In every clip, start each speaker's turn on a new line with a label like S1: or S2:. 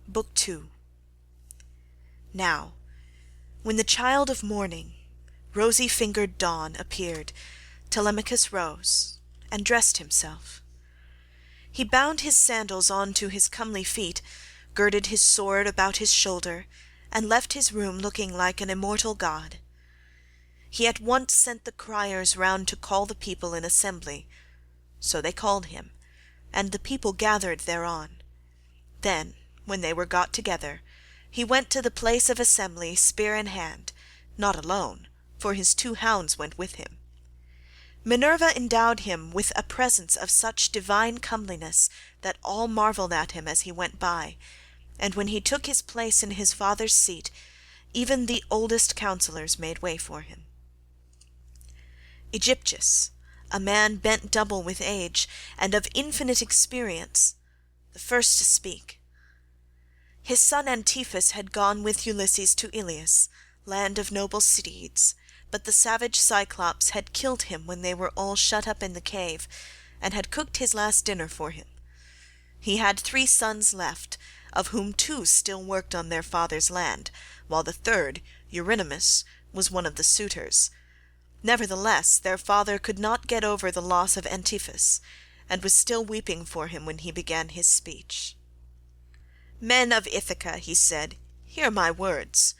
S1: Book 2. Now, when the child of morning, rosy-fingered dawn, appeared, Telemachus rose, and dressed himself. He bound his sandals on to his comely feet, girded his sword about his shoulder, and left his room looking like an immortal god. He at once sent the criers round to call the people in assembly. So they called him, and the people gathered thereon. Then, when they were got together, he went to the place of assembly spear in hand, not alone, for his 2 hounds went with him. Minerva endowed him with a presence of such divine comeliness that all marvelled at him as he went by, and when he took his place in his father's seat, even the oldest counsellors made way for him. Aegyptius, a man bent double with age, and of infinite experience, the first to speak. His son Antiphus had gone with Ulysses to Ilius, land of noble steeds, but the savage Cyclops had killed him when they were all shut up in the cave, and had cooked his last dinner for him. He had 3 sons left, of whom 2 still worked on their father's land, while the third, Eurynomus, was one of the suitors. Nevertheless, their father could not get over the loss of Antiphus, and was still weeping for him when he began his speech. "Men of Ithaca," he said, "hear my words.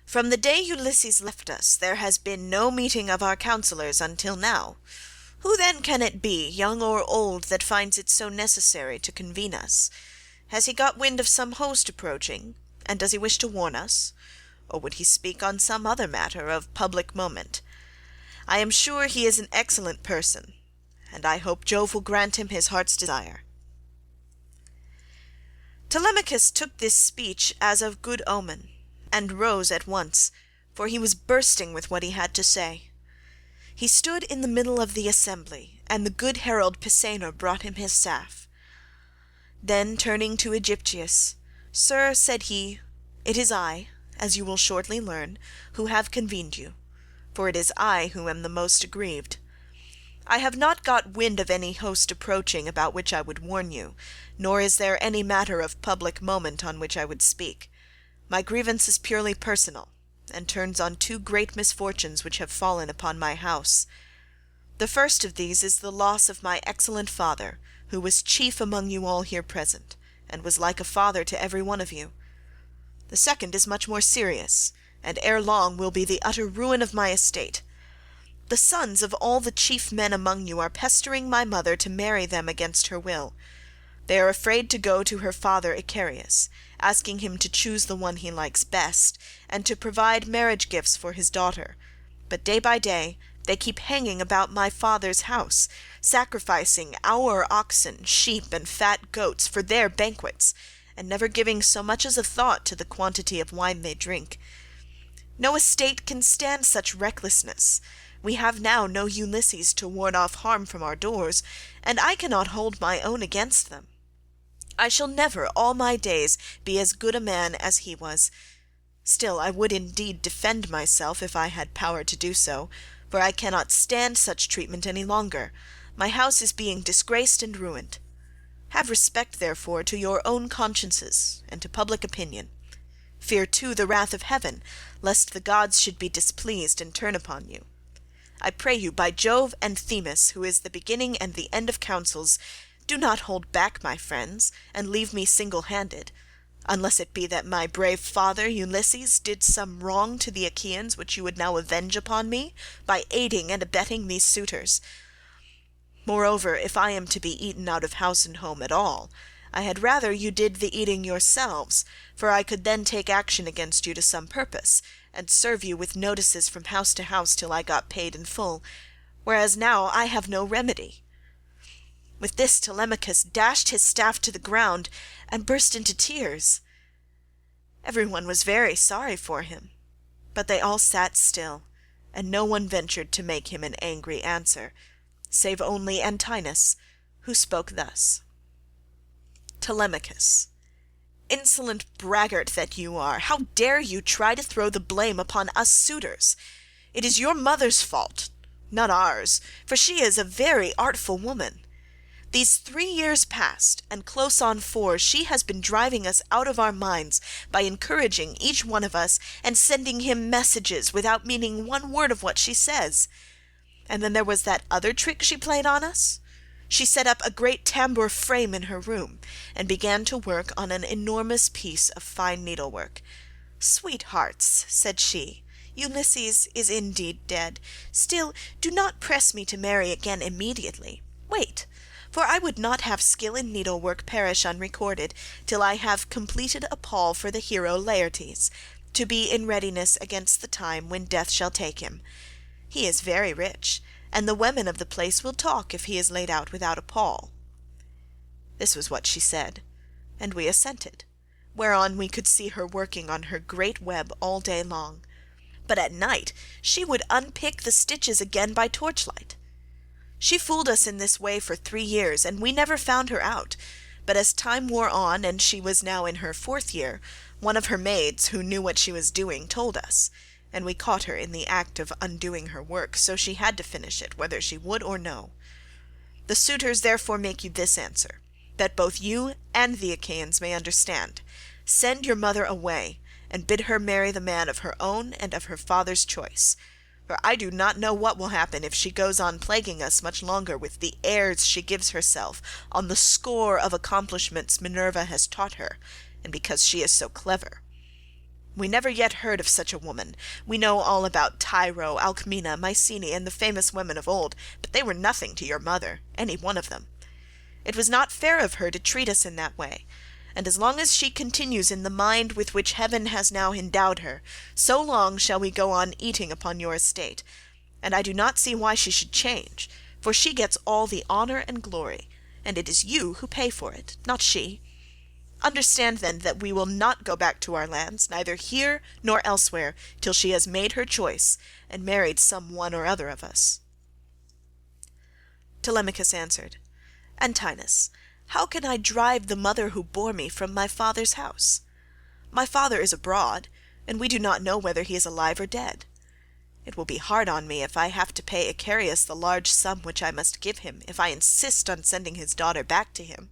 S1: From the day Ulysses left us, there has been no meeting of our counsellors until now. Who then can it be, young or old, that finds it so necessary to convene us? Has he got wind of some host approaching, and does he wish to warn us? Or would he speak on some other matter of public moment? I am sure he is an excellent person, and I hope Jove will grant him his heart's desire." Telemachus took this speech as of good omen, and rose at once, for he was bursting with what he had to say. He stood in the middle of the assembly, and the good herald Pisenor brought him his staff. Then turning to Aegyptius, "Sir," said he, "it is I, as you will shortly learn, who have convened you, for it is I who am the most aggrieved. I have not got wind of any host approaching about which I would warn you, nor is there any matter of public moment on which I would speak. My grievance is purely personal, and turns on 2 great misfortunes which have fallen upon my house. The first of these is the loss of my excellent father, who was chief among you all here present, and was like a father to every one of you. The second is much more serious, and ere long will be the utter ruin of my estate. The sons of all the chief men among you are pestering my mother to marry them against her will. They are afraid to go to her father Icarius, asking him to choose the one he likes best, and to provide marriage gifts for his daughter. But day by day they keep hanging about my father's house, sacrificing our oxen, sheep, and fat goats for their banquets, and never giving so much as a thought to the quantity of wine they drink. No estate can stand such recklessness. We have now no Ulysses to ward off harm from our doors, and I cannot hold my own against them. I shall never all my days be as good a man as he was. Still I would indeed defend myself if I had power to do so, for I cannot stand such treatment any longer. My house is being disgraced and ruined. Have respect, therefore, to your own consciences and to public opinion. Fear too the wrath of heaven, lest the gods should be displeased and turn upon you. I pray you by Jove and Themis, who is the beginning and the end of counsels, do not hold back my friends, and leave me single-handed, unless it be that my brave father Ulysses did some wrong to the Achaeans which you would now avenge upon me, by aiding and abetting these suitors. Moreover, if I am to be eaten out of house and home at all, I had rather you did the eating yourselves, for I could then take action against you to some purpose, and serve you with notices from house to house till I got paid in full, whereas now I have no remedy." With this Telemachus dashed his staff to the ground, and burst into tears. Every one was very sorry for him, but they all sat still, and no one ventured to make him an angry answer, save only Antinous, who spoke thus: "Telemachus, insolent braggart that you are, how dare you try to throw the blame upon us suitors? It is your mother's fault, not ours, for she is a very artful woman. These 3 years past, and close on 4, she has been driving us out of our minds by encouraging each one of us, and sending him messages without meaning one word of what she says. And then there was that other trick she played on us. She set up a great tambour frame in her room, and began to work on an enormous piece of fine needlework. 'Sweethearts,' said she, 'Ulysses is indeed dead. Still, do not press me to marry again immediately. Wait, for I would not have skill in needlework perish unrecorded, till I have completed a pall for the hero Laertes, to be in readiness against the time when death shall take him. He is very rich, and the women of the place will talk if he is laid out without a pall.' This was what she said, and we assented, whereon we could see her working on her great web all day long, but at night she would unpick the stitches again by torchlight. She fooled us in this way for 3 years, and we never found her out, but as time wore on, and she was now in her 4th year, one of her maids, who knew what she was doing, told us, and we caught her in the act of undoing her work, so she had to finish it, whether she would or no. The suitors therefore make you this answer, that both you and the Achaeans may understand. Send your mother away, and bid her marry the man of her own and of her father's choice. For I do not know what will happen if she goes on plaguing us much longer with the airs she gives herself on the score of accomplishments Minerva has taught her, and because she is so clever. We never yet heard of such a woman. We know all about Tyro, Alcmena, Mycenae, and the famous women of old, but they were nothing to your mother, any one of them. It was not fair of her to treat us in that way, and as long as she continues in the mind with which heaven has now endowed her, so long shall we go on eating upon your estate, and I do not see why she should change, for she gets all the honour and glory, and it is you who pay for it, not she. Understand then that we will not go back to our lands, neither here nor elsewhere, till she has made her choice, and married some one or other of us." Telemachus answered, "Antinous, how can I drive the mother who bore me from my father's house? My father is abroad, and we do not know whether he is alive or dead. It will be hard on me if I have to pay Icarius the large sum which I must give him, if I insist on sending his daughter back to him.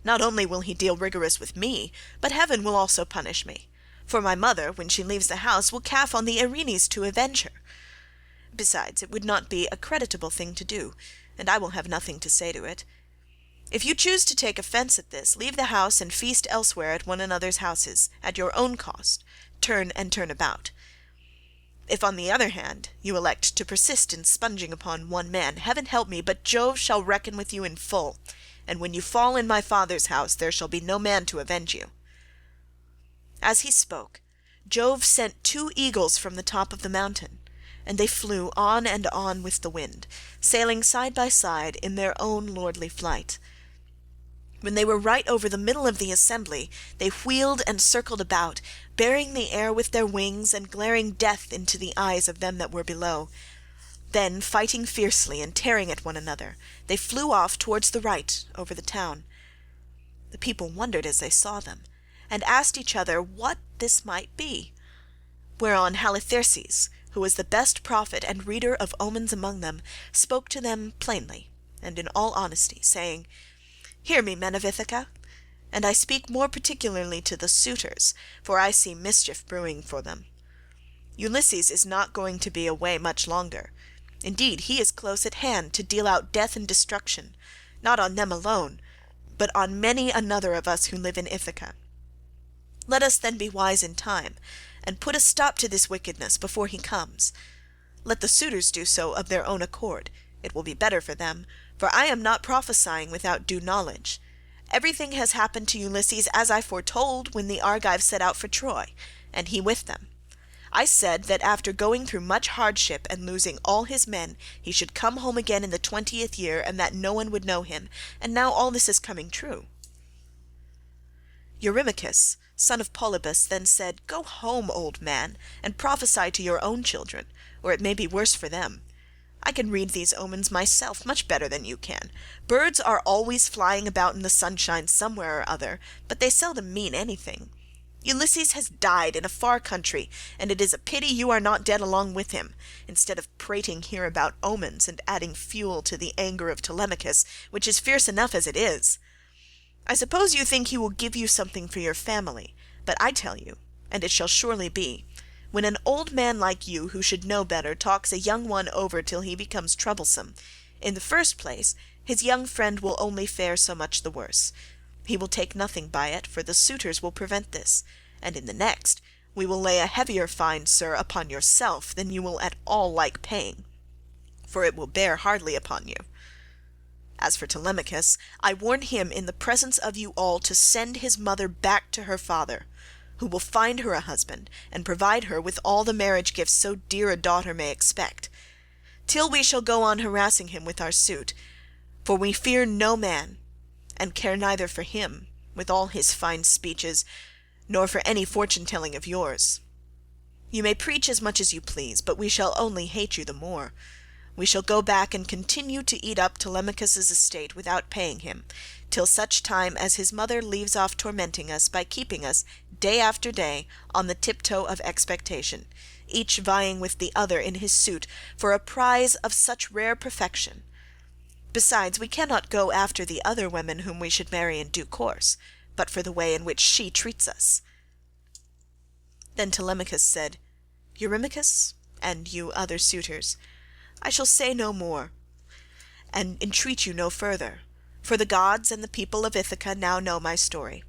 S1: Not only will he deal rigorous with me, but heaven will also punish me, for my mother, when she leaves the house, will calf on the Erinyes to avenge her. Besides, it would not be a creditable thing to do, and I will have nothing to say to it. If you choose to take offence at this, leave the house and feast elsewhere at one another's houses, at your own cost, turn about. If, on the other hand, you elect to persist in sponging upon one man, heaven help me, but Jove shall reckon with you in full, and when you fall in my father's house there shall be no man to avenge you." As he spoke, Jove sent 2 eagles from the top of the mountain, and they flew on and on with the wind, sailing side by side in their own lordly flight. When they were right over the middle of the assembly, they wheeled and circled about, bearing the air with their wings and glaring death into the eyes of them that were below. Then, fighting fiercely and tearing at one another, they flew off towards the right over the town. The people wondered as they saw them, and asked each other what this might be. Whereon Halitherses, who was the best prophet and reader of omens among them, spoke to them plainly and in all honesty, saying, "Hear me, men of Ithaca, and I speak more particularly to the suitors, for I see mischief brewing for them. Ulysses is not going to be away much longer. Indeed, he is close at hand to deal out death and destruction, not on them alone, but on many another of us who live in Ithaca. Let us then be wise in time, and put a stop to this wickedness before he comes. Let the suitors do so of their own accord, it will be better for them, for I am not prophesying without due knowledge. Everything has happened to Ulysses as I foretold when the Argives set out for Troy, and he with them. I said that after going through much hardship and losing all his men, he should come home again in the 20th year, and that no one would know him, and now all this is coming true." Eurymachus, son of Polybus, then said, "Go home, old man, and prophesy to your own children, or it may be worse for them. I can read these omens myself much better than you can. Birds are always flying about in the sunshine somewhere or other, but they seldom mean anything. Ulysses has died in a far country, and it is a pity you are not dead along with him, instead of prating here about omens and adding fuel to the anger of Telemachus, which is fierce enough as it is. I suppose you think he will give you something for your family, but I tell you, and it shall surely be, when an old man like you, who should know better, talks a young one over till he becomes troublesome, in the first place his young friend will only fare so much the worse. He will take nothing by it, for the suitors will prevent this, and in the next we will lay a heavier fine, sir, upon yourself than you will at all like paying, for it will bear hardly upon you. As for Telemachus, I warn him in the presence of you all to send his mother back to her father, who will find her a husband, and provide her with all the marriage gifts so dear a daughter may expect, till we shall go on harassing him with our suit, for we fear no man, and care neither for him, with all his fine speeches, nor for any fortune-telling of yours. You may preach as much as you please, but we shall only hate you the more. We shall go back and continue to eat up Telemachus's estate without paying him, till such time as his mother leaves off tormenting us by keeping us, day after day, on the tiptoe of expectation, each vying with the other in his suit for a prize of such rare perfection. Besides, we cannot go after the other women whom we should marry in due course, but for the way in which she treats us. Then Telemachus said, Eurymachus, and you other suitors, I shall say no more, and entreat you no further, for the gods and the people of Ithaca now know my story.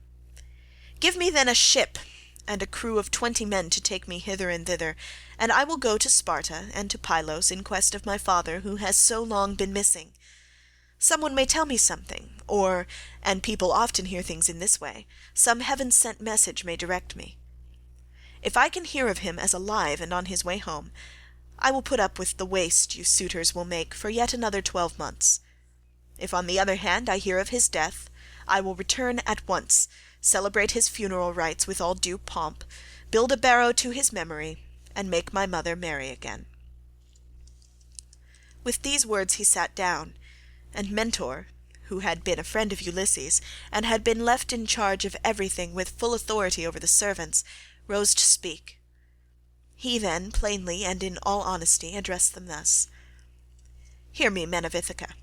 S1: Give me then a ship and a crew of 20 men to take me hither and thither, and I will go to Sparta and to Pylos in quest of my father who has so long been missing. Someone may tell me something, or, and people often hear things in this way, some heaven-sent message may direct me. If I can hear of him as alive and on his way home, I will put up with the waste you suitors will make for yet another 12 months. If on the other hand I hear of his death, I will return at once, celebrate his funeral rites with all due pomp, build a barrow to his memory, and make my mother marry again. With these words he sat down, and Mentor, who had been a friend of Ulysses, and had been left in charge of everything with full authority over the servants, rose to speak. He then, plainly and in all honesty, addressed them thus. Hear me, men of Ithaca.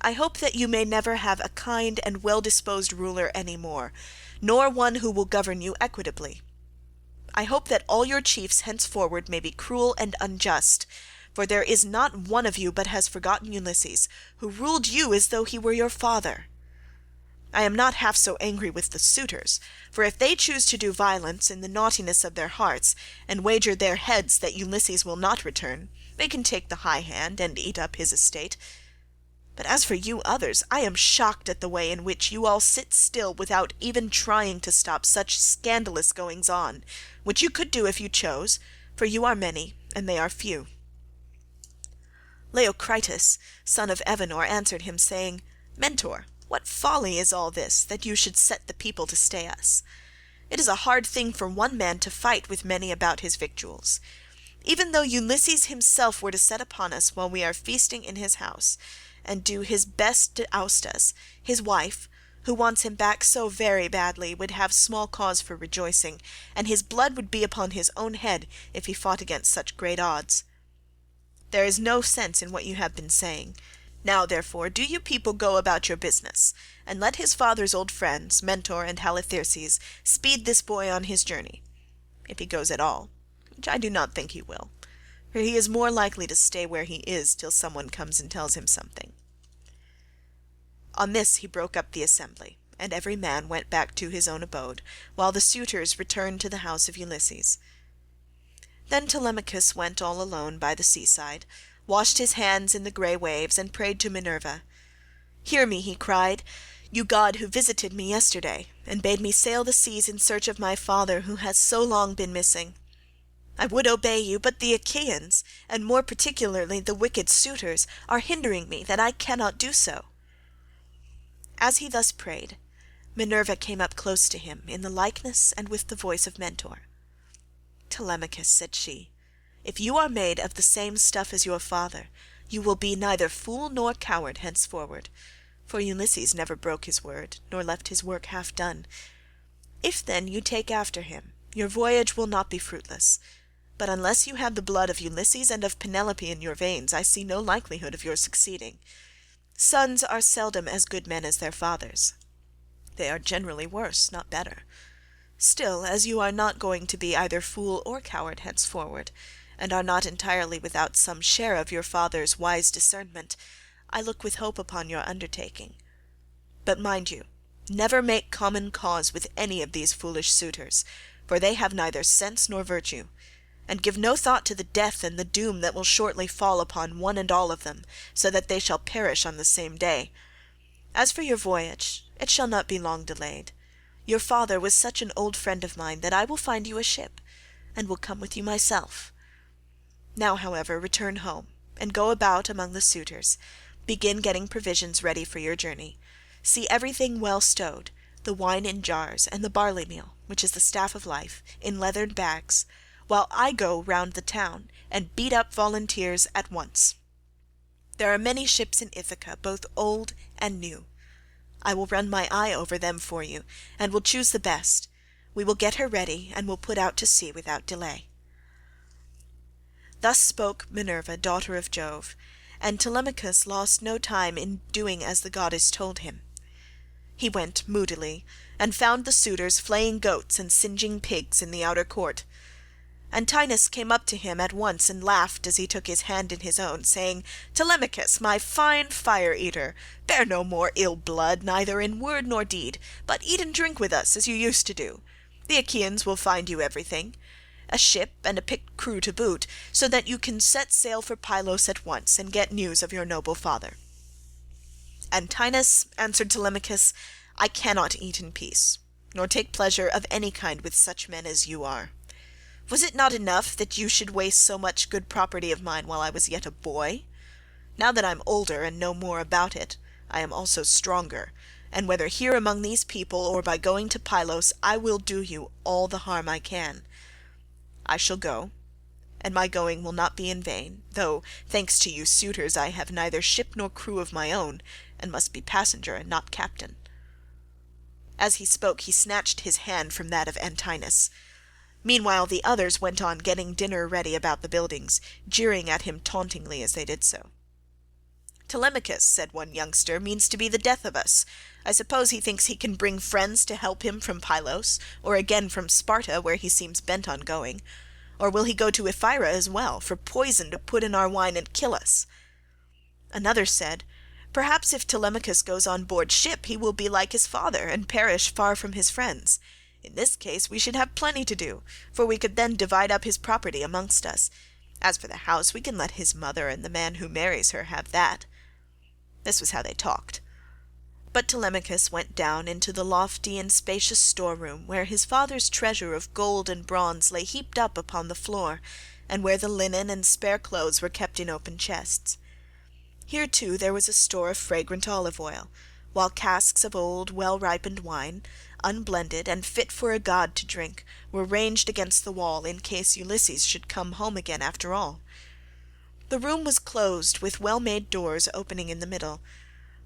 S1: I hope that you may never have a kind and well-disposed ruler any more, nor one who will govern you equitably. I hope that all your chiefs henceforward may be cruel and unjust, for there is not one of you but has forgotten Ulysses, who ruled you as though he were your father. I am not half so angry with the suitors, for if they choose to do violence in the naughtiness of their hearts, and wager their heads that Ulysses will not return, they can take the high hand and eat up his estate. But as for you others, I am shocked at the way in which you all sit still without even trying to stop such scandalous goings-on, which you could do if you chose, for you are many, and they are few. Leocritus, son of Evenor, answered him, saying, Mentor, what folly is all this, that you should set the people to stay us? It is a hard thing for one man to fight with many about his victuals. Even though Ulysses himself were to set upon us while we are feasting in his house, and do his best to oust us, his wife, who wants him back so very badly, would have small cause for rejoicing, and his blood would be upon his own head if he fought against such great odds. There is no sense in what you have been saying. Now, therefore, do you people go about your business, and let his father's old friends, Mentor and Halitherses, speed this boy on his journey, if he goes at all, which I do not think he will, for he is more likely to stay where he is till someone comes and tells him something. On this he broke up the assembly, and every man went back to his own abode, while the suitors returned to the house of Ulysses. Then Telemachus went all alone by the seaside, washed his hands in the grey waves, and prayed to Minerva. Hear me, he cried, you god who visited me yesterday, and bade me sail the seas in search of my father who has so long been missing. I would obey you, but the Achaeans, and more particularly the wicked suitors, are hindering me that I cannot do so. As he thus prayed, Minerva came up close to him in the likeness and with the voice of Mentor. Telemachus, said she, if you are made of the same stuff as your father, you will be neither fool nor coward henceforward, for Ulysses never broke his word, nor left his work half done. If then you take after him, your voyage will not be fruitless, but unless you have the blood of Ulysses and of Penelope in your veins, I see no likelihood of your succeeding. Sons are seldom as good men as their fathers. They are generally worse, not better. Still, as you are not going to be either fool or coward henceforward, and are not entirely without some share of your father's wise discernment, I look with hope upon your undertaking. But mind you, never make common cause with any of these foolish suitors, for they have neither sense nor virtue, and give no thought to the death and the doom that will shortly fall upon one and all of them, so that they shall perish on the same day. As for your voyage, it shall not be long delayed. Your father was such an old friend of mine that I will find you a ship, and will come with you myself. Now, however, return home, and go about among the suitors. Begin getting provisions ready for your journey. See everything well stowed, the wine in jars, and the barley meal, which is the staff of life, in leathern bags, while I go round the town, and beat up volunteers at once. There are many ships in Ithaca, both old and new. I will run my eye over them for you, and will choose the best. We will get her ready, and will put out to sea without delay." Thus spoke Minerva, daughter of Jove, and Telemachus lost no time in doing as the goddess told him. He went moodily, and found the suitors flaying goats and singeing pigs in the outer court. Antinous came up to him at once and laughed as he took his hand in his own, saying, "Telemachus, my fine fire-eater, bear no more ill blood, neither in word nor deed, but eat and drink with us as you used to do. The Achaeans will find you everything, a ship and a picked crew to boot, so that you can set sail for Pylos at once and get news of your noble father." "Antinous," answered Telemachus, "I cannot eat in peace, nor take pleasure of any kind with such men as you are. Was it not enough that you should waste so much good property of mine while I was yet a boy? Now that I am older and know more about it, I am also stronger, and whether here among these people or by going to Pylos, I will do you all the harm I can. I shall go, and my going will not be in vain, though, thanks to you suitors, I have neither ship nor crew of my own, and must be passenger and not captain." As he spoke he snatched his hand from that of Antinous. Meanwhile the others went on getting dinner ready about the buildings, jeering at him tauntingly as they did so. "Telemachus," said one youngster, "means to be the death of us. I suppose he thinks he can bring friends to help him from Pylos, or again from Sparta, where he seems bent on going. Or will he go to Ephyra as well, for poison to put in our wine and kill us?" Another said, "Perhaps if Telemachus goes on board ship he will be like his father, and perish far from his friends. In this case we should have plenty to do, for we could then divide up his property amongst us. As for the house, we can let his mother and the man who marries her have that." This was how they talked. But Telemachus went down into the lofty and spacious storeroom, where his father's treasure of gold and bronze lay heaped up upon the floor, and where the linen and spare clothes were kept in open chests. Here too there was a store of fragrant olive oil, while casks of old well-ripened wine, unblended and fit for a god to drink, were ranged against the wall in case Ulysses should come home again after all. The room was closed with well-made doors opening in the middle.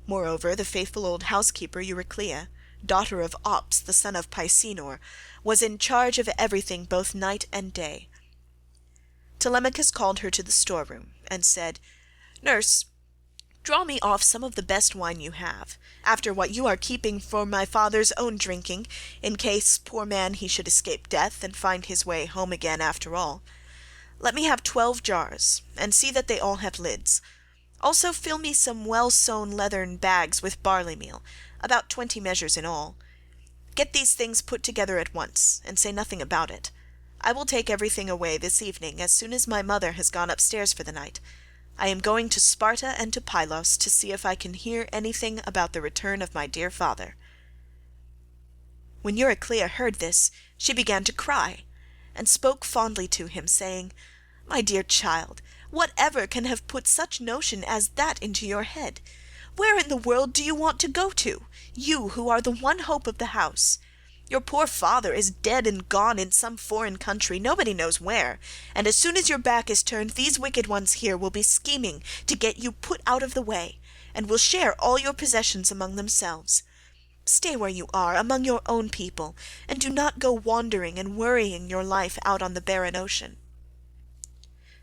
S1: Moreover, the faithful old housekeeper Euryclea, daughter of Ops the son of Pisenor, was in charge of everything both night and day. Telemachus called her to the storeroom and said, "Nurse, draw me off some of the best wine you have, after what you are keeping for my father's own drinking, in case, poor man, he should escape death and find his way home again after all. Let me have 12 jars, and see that they all have lids. Also fill me some well-sewn leathern bags with barley meal, about 20 measures in all. Get these things put together at once, and say nothing about it. I will take everything away this evening as soon as my mother has gone upstairs for the night. I am going to Sparta and to Pylos to see if I can hear anything about the return of my dear father." When Euryclea heard this, she began to cry, and spoke fondly to him, saying, "My dear child, whatever can have put such notion as that into your head? Where in the world do you want to go to, you who are the one hope of the house? Your poor father is dead and gone in some foreign country, nobody knows where, and as soon as your back is turned these wicked ones here will be scheming to get you put out of the way, and will share all your possessions among themselves. Stay where you are, among your own people, and do not go wandering and worrying your life out on the barren ocean."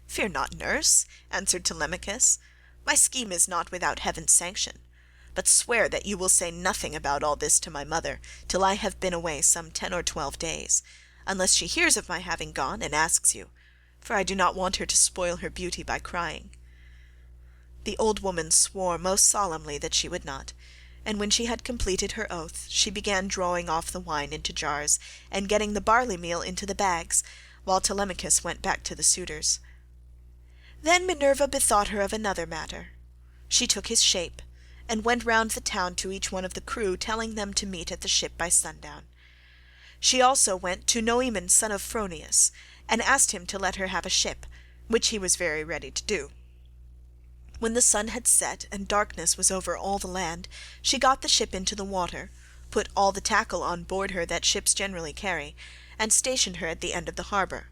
S1: "Fear not, nurse," answered Telemachus. "My scheme is not without heaven's sanction. But swear that you will say nothing about all this to my mother till I have been away some 10 or 12 days, unless she hears of my having gone and asks you, for I do not want her to spoil her beauty by crying." The old woman swore most solemnly that she would not, and when she had completed her oath, she began drawing off the wine into jars and getting the barley meal into the bags, while Telemachus went back to the suitors. Then Minerva bethought her of another matter. She took his shape, and went round the town to each one of the crew, telling them to meet at the ship by sundown. She also went to Noemon son of Phronius, and asked him to let her have a ship, which he was very ready to do. When the sun had set and darkness was over all the land, she got the ship into the water, put all the tackle on board her that ships generally carry, and stationed her at the end of the harbour.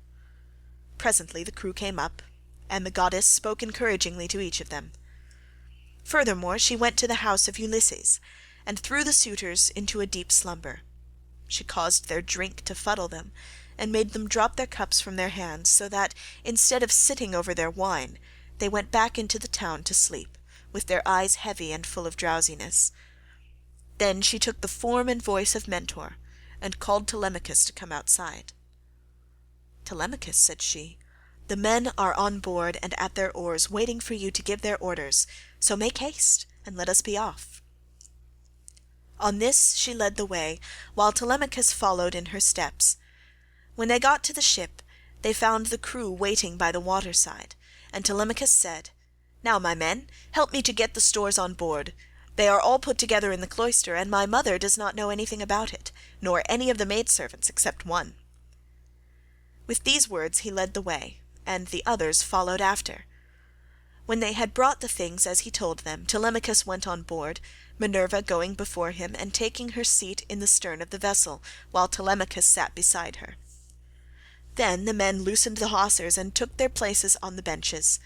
S1: Presently the crew came up, and the goddess spoke encouragingly to each of them. Furthermore she went to the house of Ulysses, and threw the suitors into a deep slumber. She caused their drink to fuddle them, and made them drop their cups from their hands, so that, instead of sitting over their wine, they went back into the town to sleep, with their eyes heavy and full of drowsiness. Then she took the form and voice of Mentor, and called Telemachus to come outside. "Telemachus," said she, "the men are on board and at their oars, waiting for you to give their orders, so make haste, and let us be off." On this she led the way, while Telemachus followed in her steps. When they got to the ship, they found the crew waiting by the water side, and Telemachus said, "Now, my men, help me to get the stores on board. They are all put together in the cloister, and my mother does not know anything about it, nor any of the maidservants except one." With these words he led the way, and the others followed after. When they had brought the things as he told them, Telemachus went on board, Minerva going before him and taking her seat in the stern of the vessel, while Telemachus sat beside her. Then the men loosened the hawsers and took their places on the benches.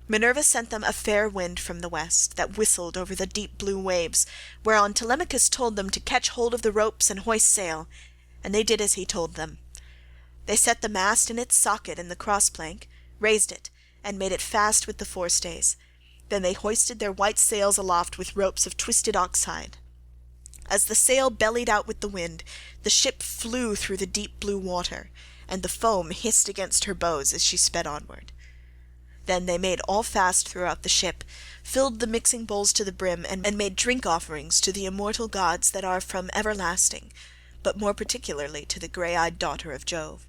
S1: Minerva sent them a fair wind from the west, that whistled over the deep blue waves, whereon Telemachus told them to catch hold of the ropes and hoist sail, and they did as he told them. They set the mast in its socket in the cross-plank, raised it, and made it fast with the forestays. Then they hoisted their white sails aloft with ropes of twisted ox-hide. As the sail bellied out with the wind, the ship flew through the deep blue water, and the foam hissed against her bows as she sped onward. Then they made all fast throughout the ship, filled the mixing bowls to the brim, and made drink offerings to the immortal gods that are from everlasting, but more particularly to the grey-eyed daughter of Jove.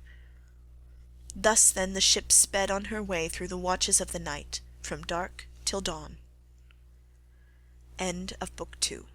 S1: Thus then the ship sped on her way through the watches of the night, from dark till dawn. End of Book 2.